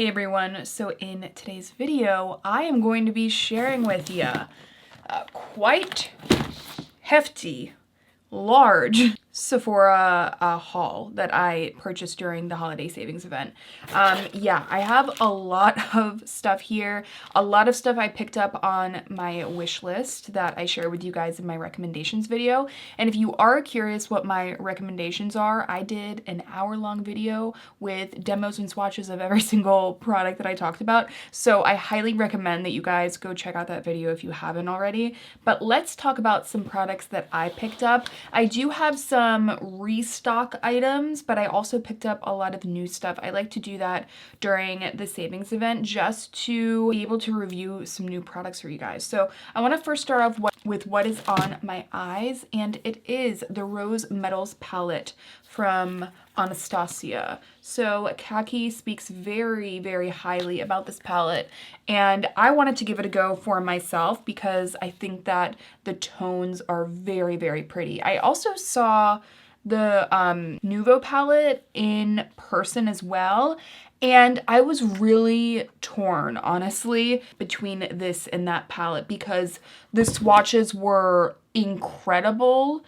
Hey everyone, so in today's video, I am going to be sharing with you a quite hefty, large Sephora haul that I purchased during the holiday savings event. Yeah, I have a lot of stuff here, a lot of stuff I picked up on my wish list that I share with you guys in my recommendations video. And if you are curious what my recommendations are, I did an hour-long video with demos and swatches of every single product that I talked about. So I highly recommend that you guys go check out that video if you haven't already. But let's talk about some products that I picked up. I do have some restock items, but I also picked up a lot of new stuff. I like to do that during the savings event just to be able to review some new products for you guys. So I want to first start off with what is on my eyes, and it is the Rose Metals palette from Anastasia. So Khaki speaks very, very highly about this palette, and I wanted to give it a go for myself because I think that the tones are very, very pretty. I also saw the Nouveau palette in person as well, and I was really torn, honestly, between this and that palette because the swatches were incredible.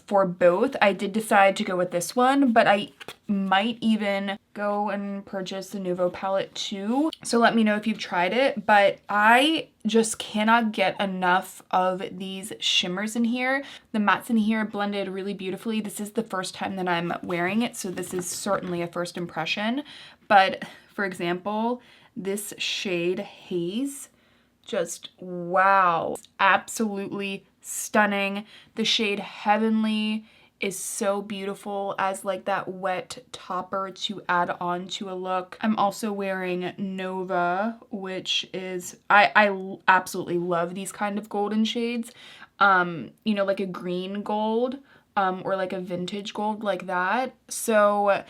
For both. I did decide to go with this one, but I might even go and purchase the Nouveau palette too. So let me know if you've tried it, but I just cannot get enough of these shimmers in here. The mattes in here blended really beautifully. This is the first time that I'm wearing it, so this is certainly a first impression. But for example, this shade Haze, just wow, absolutely stunning. The shade Heavenly is so beautiful as like that wet topper to add on to a look. I'm also wearing Nova, which is, I absolutely love these kind of golden shades. You know, like a green gold. Or like a vintage gold like that. So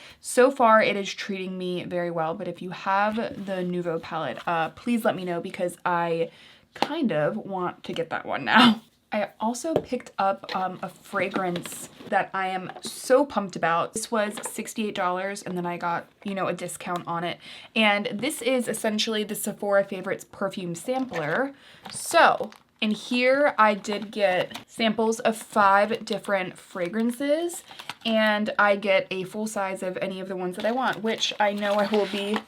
far it is treating me very well, but if you have the Nouveau palette, please let me know because I kind of want to get that one now. I also picked up a fragrance that I am so pumped about. This was $68 and then I got, you know, a discount on it. And this is essentially the Sephora Favorites perfume sampler. So in here, I did get samples of 5 different fragrances, and I get a full size of any of the ones that I want, which I know I will be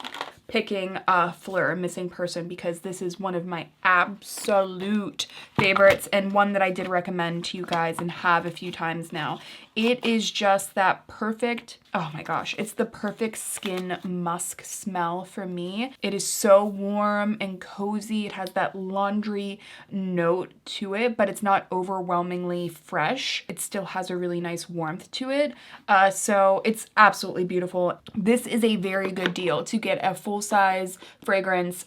picking Fleur, Missing Person, because this is one of my absolute favorites and one that I did recommend to you guys and have a few times now. It is just that perfect, oh my gosh, it's the perfect skin musk smell for me. It is so warm and cozy. It has that laundry note to it, but it's not overwhelmingly fresh. It still has a really nice warmth to it. So it's absolutely beautiful. This is a very good deal to get a full-size fragrance,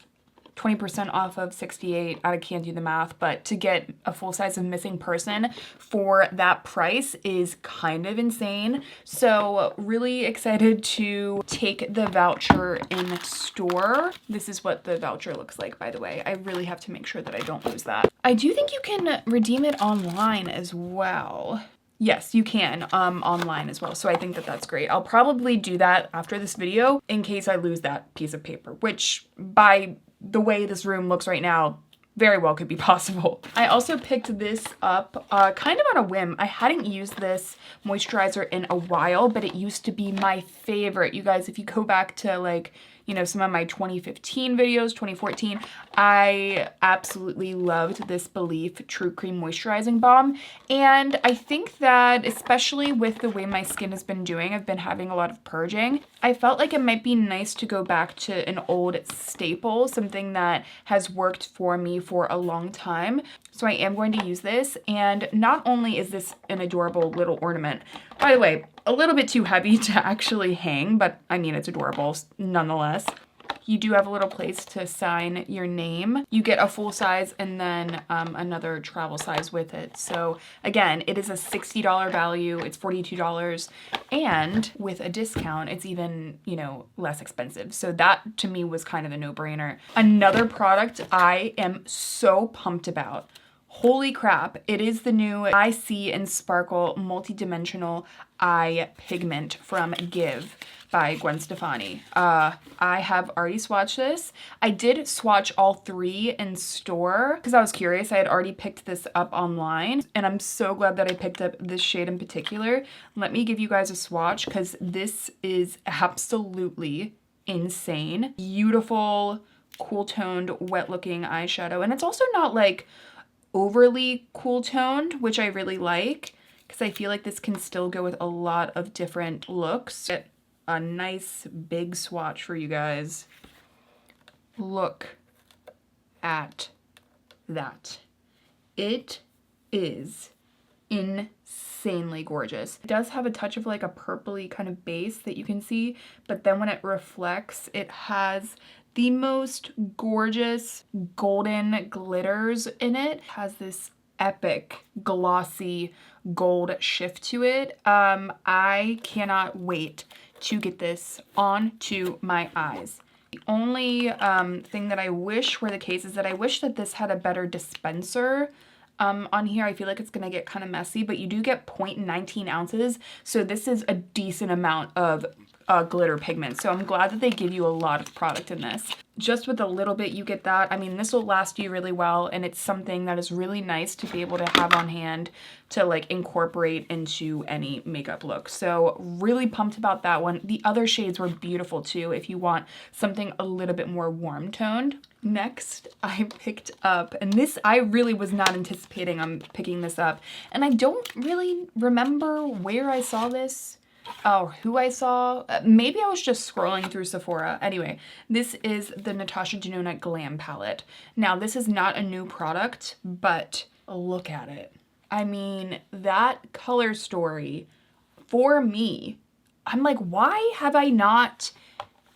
20% off of $68. I can't do the math, but to get a full size of Missing Person for that price is kind of insane. So really excited to take the voucher in store. This is what the voucher looks like, by the way. I really have to make sure that I don't lose that. I do think you can redeem it online as well. Yes, you can online as well. So I think that that's great. I'll probably do that after this video in case I lose that piece of paper, which by the way this room looks right now, very well could be possible. I also picked this up kind of on a whim. I hadn't used this moisturizer in a while, but it used to be my favorite. You guys, if you go back to like, you know, some of my 2015 videos, 2014, I absolutely loved this Belief True Cream Moisturizing Balm. And I think that especially with the way my skin has been doing, I've been having a lot of purging. I felt like it might be nice to go back to an old staple, something that has worked for me for a long time. So I am going to use this. And not only is this an adorable little ornament, by the way, a little bit too heavy to actually hang, but I mean, it's adorable nonetheless. You do have a little place to sign your name. You get a full size and then another travel size with it. So again, it is a $60 value. It's $42. And with a discount, it's even, you know, less expensive. So that to me was kind of a no-brainer. Another product I am so pumped about. Holy crap, it is the new Eye See and Sparkle Multi-Dimensional Eye Pigment from Give. by Gwen Stefani. I have already swatched this. I did swatch all 3 in store because I was curious. I had already picked this up online, and I'm so glad that I picked up this shade in particular. Let me give you guys a swatch because this is absolutely insane. Beautiful, cool toned, wet looking eyeshadow. And it's also not like overly cool toned, which I really like because I feel like this can still go with a lot of different looks. Get a nice big swatch for you guys. Look at that. It is insanely gorgeous. It does have a touch of like a purpley kind of base that you can see, but then when it reflects, it has the most gorgeous golden glitters in it. It has this epic glossy gold shift to it. I cannot wait to get this onto my eyes. The only thing that I wish were the case is that I wish that this had a better dispenser. On here, I feel like it's gonna get kind of messy, but you do get 0.19 ounces, so this is a decent amount of glitter pigment. So I'm glad that they give you a lot of product in this. Just with a little bit, you get that. I mean, this will last you really well, and it's something that is really nice to be able to have on hand to like incorporate into any makeup look. So really pumped about that one. The other shades were beautiful too if you want something a little bit more warm toned. Next, I picked up, and this, I really was not anticipating I'm picking this up, and I don't really remember where I saw this. Oh, who I saw. Maybe I was just scrolling through Sephora. Anyway, this is the Natasha Denona Glam Palette. Now, this is not a new product, but look at it. I mean, that color story, for me, I'm like, why have I not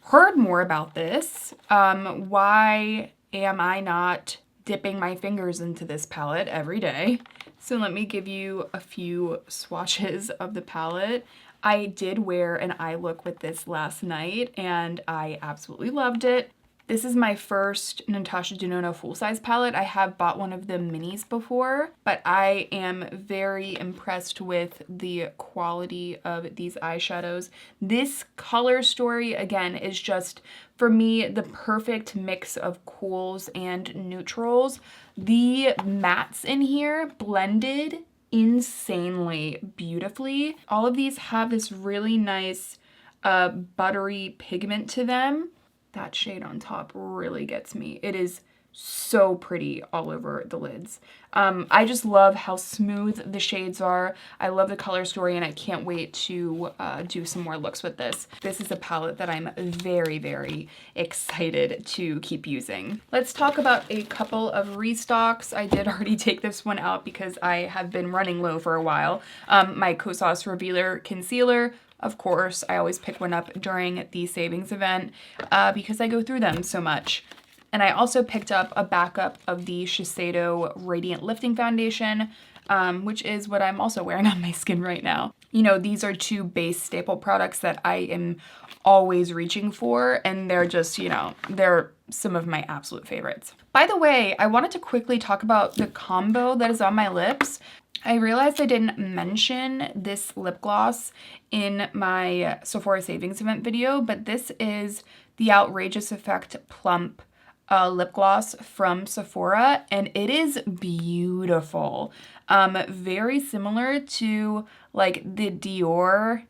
heard more about this? Why am I not dipping my fingers into this palette every day? So let me give you a few swatches of the palette. I did wear an eye look with this last night and I absolutely loved it. This is my first Natasha Denona full-size palette. I have bought one of the minis before, but I am very impressed with the quality of these eyeshadows. This color story, again, is just, for me, the perfect mix of cools and neutrals. The mattes in here blended insanely beautifully. All of these have this really nice buttery pigment to them. That shade on top really gets me. It is so pretty all over the lids. I just love how smooth the shades are. I love the color story and I can't wait to do some more looks with this. This is a palette that I'm very, very excited to keep using. Let's talk about a couple of restocks. I did already take this one out because I have been running low for a while. My Kosas Revealer Concealer. Of course, I always pick one up during the savings event because I go through them so much. And I also picked up a backup of the Shiseido Radiant Lifting Foundation, which is what I'm also wearing on my skin right now. You know, these are 2 base staple products that I am always reaching for, and they're just, you know, they're some of my absolute favorites. By the way, I wanted to quickly talk about the combo that is on my lips. I realized I didn't mention this lip gloss in my Sephora Savings Event video, but this is the Outrageous Effect Plump lip gloss from Sephora, and it is beautiful. Very similar to like the Dior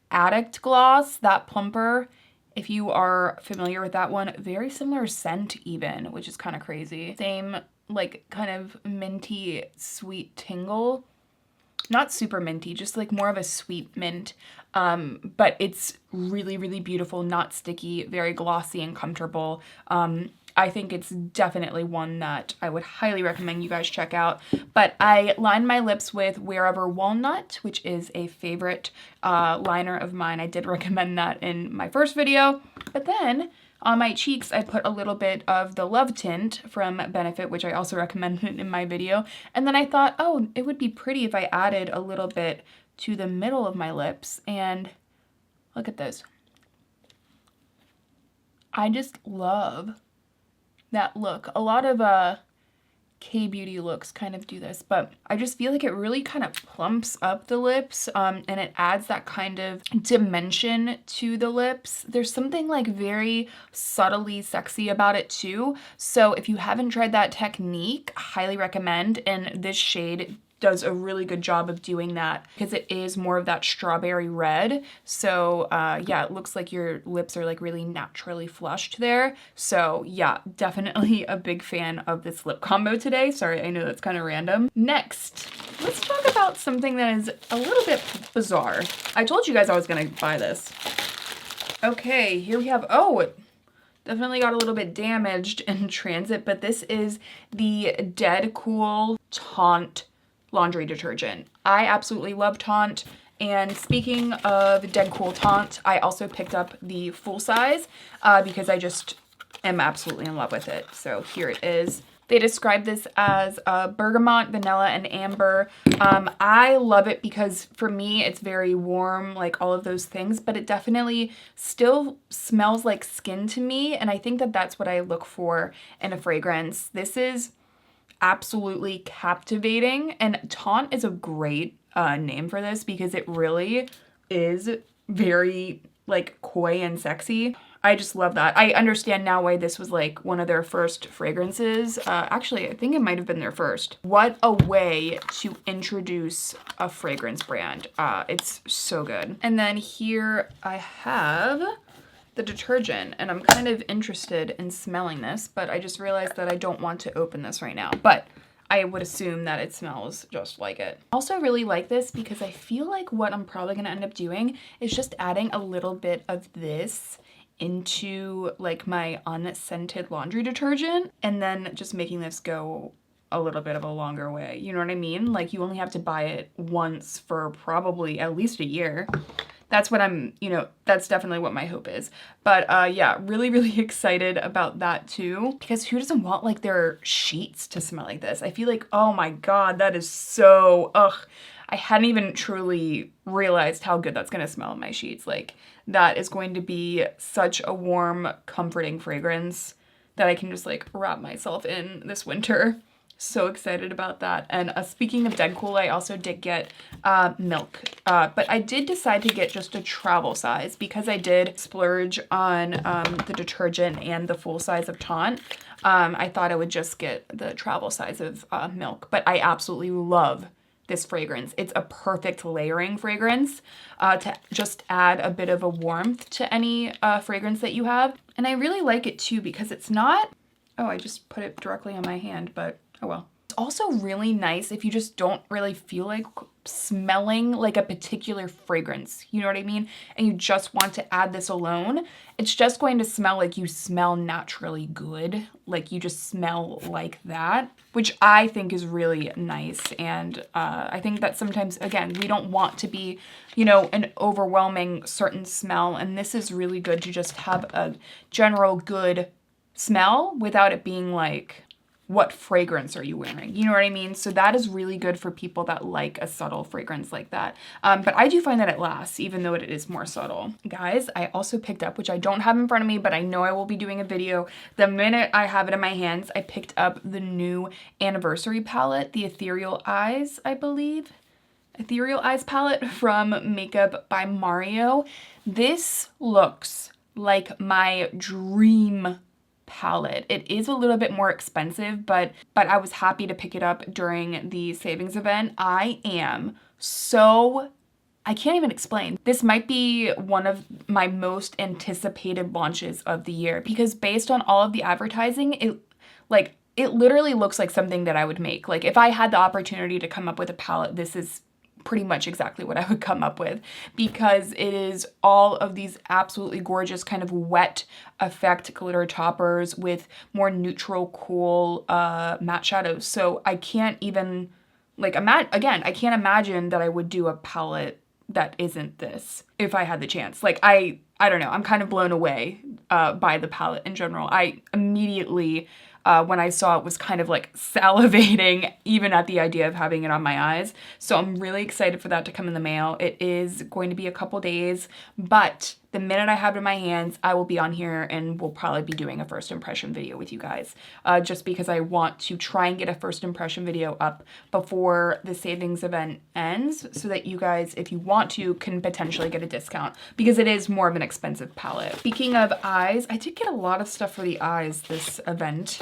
Addict gloss, that plumper. If you are familiar with that one, very similar scent even, which is kind of crazy. Same like kind of minty sweet tingle. Not super minty, just like more of a sweet mint. But it's really, really beautiful, not sticky, very glossy and comfortable. I think it's definitely one that I would highly recommend you guys check out. But I lined my lips with Wherever Walnut, which is a favorite liner of mine. I did recommend that in my first video. But then on my cheeks, I put a little bit of the Love Tint from Benefit, which I also recommended in my video. And then I thought, oh, it would be pretty if I added a little bit to the middle of my lips. And look at this. I just love that look. A lot of K-beauty looks kind of do this, but I just feel like it really kind of plumps up the lips, and it adds that kind of dimension to the lips. There's something like very subtly sexy about it too. So if you haven't tried that technique, highly recommend. And this shade does a really good job of doing that because it is more of that strawberry red. So yeah, it looks like your lips are like really naturally flushed there. So yeah, definitely a big fan of this lip combo today. Sorry, I know that's kind of random. Next, let's talk about something that is a little bit bizarre. I told you guys I was gonna buy this. Okay, here we have, oh, it definitely got a little bit damaged in transit, but this is the Dead Cool Taunt laundry detergent. I absolutely love Taunt. And speaking of Dead Cool Taunt, I also picked up the full size because I just am absolutely in love with it. So here it is. They describe this as bergamot, vanilla, and amber. I love it because for me, it's very warm, like all of those things, but it definitely still smells like skin to me. And I think that that's what I look for in a fragrance. This is absolutely captivating, and Taunt is a great name for this because it really is very like coy and sexy. I just love that. I understand now why this was like one of their first fragrances. Actually, I think it might have been their first. What a way to introduce a fragrance brand. It's so good. And then here I have the detergent, and I'm kind of interested in smelling this, but I just realized that I don't want to open this right now, but I would assume that it smells just like it. I also really like this because I feel like what I'm probably gonna end up doing is just adding a little bit of this into like my unscented laundry detergent and then just making this go a little bit of a longer way. You know what I mean? Like you only have to buy it once for probably at least a year. That's what I'm, you know, that's definitely what my hope is. But yeah, really, really excited about that too. Because who doesn't want like their sheets to smell like this? I feel like, oh my God, that is so, ugh. I hadn't even truly realized how good that's gonna smell in my sheets. Like that is going to be such a warm, comforting fragrance that I can just like wrap myself in this winter. So excited about that. And speaking of Dead Cool, I also did get Milk. But I did decide to get just a travel size because I did splurge on the detergent and the full size of Taunt. I thought I would just get the travel size of Milk. But I absolutely love this fragrance. It's a perfect layering fragrance to just add a bit of a warmth to any fragrance that you have. And I really like it too because it's not, oh, I just put it directly on my hand, but oh well. It's also really nice if you just don't really feel like smelling like a particular fragrance, you know what I mean? And you just want to add this alone. It's just going to smell like you smell naturally good. Like you just smell like that, which I think is really nice. And I think that sometimes, again, we don't want to be, you know, an overwhelming certain smell. And this is really good to just have a general good smell without it being like, what fragrance are you wearing? You know what I mean? So that is really good for people that like a subtle fragrance like that. But I do find that it lasts, even though it is more subtle. Guys, I also picked up, which I don't have in front of me, but I know I will be doing a video. The minute I have it in my hands, I picked up the new anniversary palette, the Ethereal Eyes, I believe. Ethereal Eyes palette from Makeup by Mario. This looks like my dream palette. It is a little bit more expensive, but I was happy to pick it up during the savings event. I can't even explain. This might be one of my most anticipated launches of the year because based on all of the advertising, it literally looks like something that I would make. Like if I had the opportunity to come up with a palette, this is pretty much exactly what I would come up with because it is all of these absolutely gorgeous kind of wet effect glitter toppers with more neutral, cool matte shadows. So I can't even like I can't imagine that I would do a palette that isn't this if I had the chance. Like I don't know, I'm kind of blown away by the palette in general. I immediately when I saw it was kind of like salivating even at the idea of having it on my eyes. So I'm really excited for that to come in the mail. It is going to be a couple days, but the minute I have it in my hands, I will be on here and we'll probably be doing a first impression video with you guys. Just because I want to try and get a first impression video up before the savings event ends so that you guys, if you want to, can potentially get a discount because it is more of an expensive palette. Speaking of eyes, I did get a lot of stuff for the eyes this event.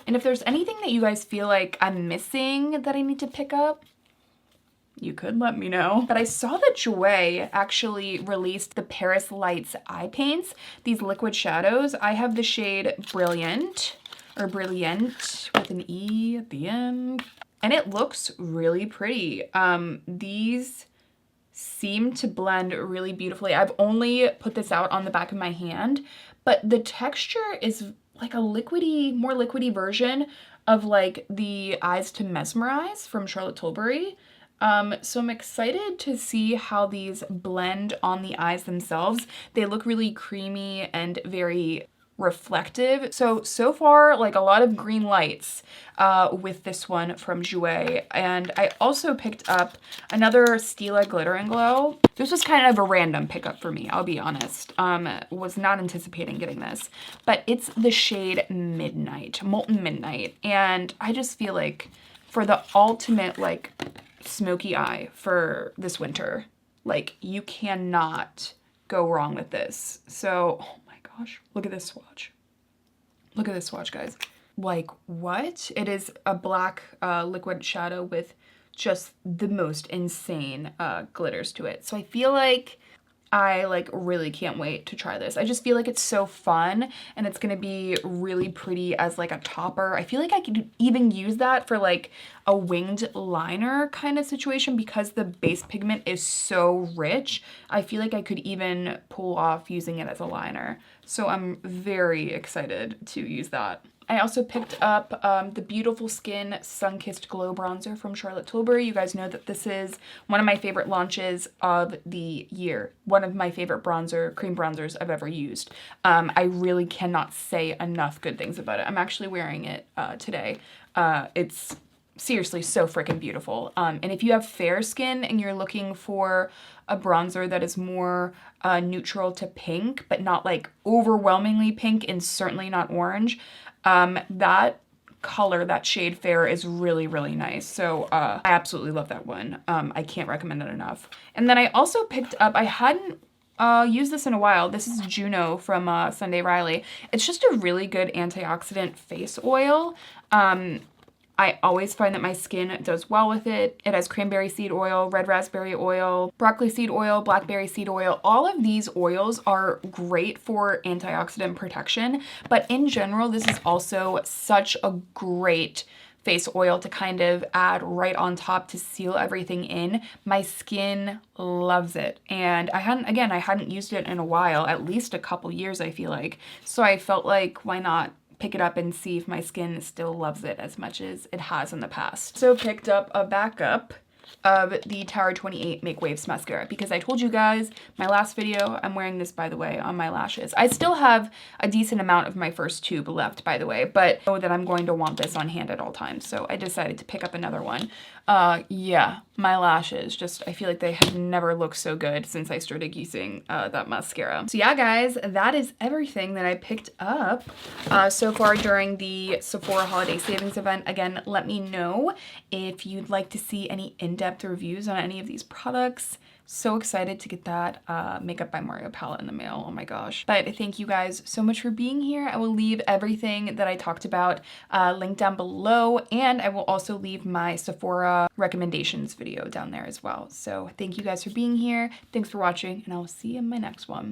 And if there's anything that you guys feel like I'm missing that I need to pick up, you could let me know. But I saw that Jouer actually released the Paris Lights eye paints, these liquid shadows. I have the shade Brilliant, or Brilliant with an E at the end. And it looks really pretty. These seem to blend really beautifully. I've only put this out on the back of my hand, but the texture is like a liquidy, more liquidy version of like the Eyes to Mesmerize from Charlotte Tilbury. So I'm excited to see how these blend on the eyes themselves. They look really creamy and very reflective. So far, like a lot of green lights with this one from Jouer. And I also picked up another Stila Glitter and Glow. This was kind of a random pickup for me, I'll be honest. Was not anticipating getting this, but it's the shade Midnight, Molten Midnight. And I just feel like for the ultimate like smoky eye for this winter, like you cannot go wrong with this. So, oh my gosh, look at this swatch. Look at this swatch, guys. Like, what? It is a black liquid shadow with just the most insane glitters to it. So I feel like I like really can't wait to try this. I just feel like it's so fun and it's gonna be really pretty as like a topper. I feel like I could even use that for like a winged liner kind of situation because the base pigment is so rich. I feel like I could even pull off using it as a liner. So I'm very excited to use that. I also picked up the Beautiful Skin Sun-Kissed Glow Bronzer from Charlotte Tilbury. You guys know that this is one of my favorite launches of the year. One of my favorite cream bronzers I've ever used. I really cannot say enough good things about it. I'm actually wearing it today. It's seriously so freaking beautiful. And if you have fair skin and you're looking for a bronzer that is more neutral to pink, but not like overwhelmingly pink and certainly not orange, that color, that shade Fair, is really, really nice. So I absolutely love that one. I can't recommend it enough. And then I also picked up, I hadn't used this in a while. This is Juno from Sunday Riley. It's just a really good antioxidant face oil. I always find that my skin does well with it. It has cranberry seed oil, red raspberry oil, broccoli seed oil, blackberry seed oil. All of these oils are great for antioxidant protection, but in general, this is also such a great face oil to kind of add right on top to seal everything in. My skin loves it. And I hadn't used it in a while, at least a couple years, I feel like. So I felt like, why not pick it up and see if my skin still loves it as much as it has in the past. So picked up a backup of the Tower 28 Make Waves mascara because I told you guys my last video, I'm wearing this by the way on my lashes. I still have a decent amount of my first tube left by the way, but I know that I'm going to want this on hand at all times. So I decided to pick up another one. Yeah, my lashes, just I feel like they have never looked so good since I started using that mascara. So yeah guys, that is everything that I picked up so far during the Sephora Holiday Savings event. Again, let me know if you'd like to see any in-depth reviews on any of these products. So excited to get that Makeup by Mario palette in the mail. Oh my gosh. But thank you guys so much for being here. I will leave everything that I talked about linked down below, and I will also leave my Sephora recommendations video down there as well. So thank you guys for being here. Thanks for watching, and I will see you in my next one.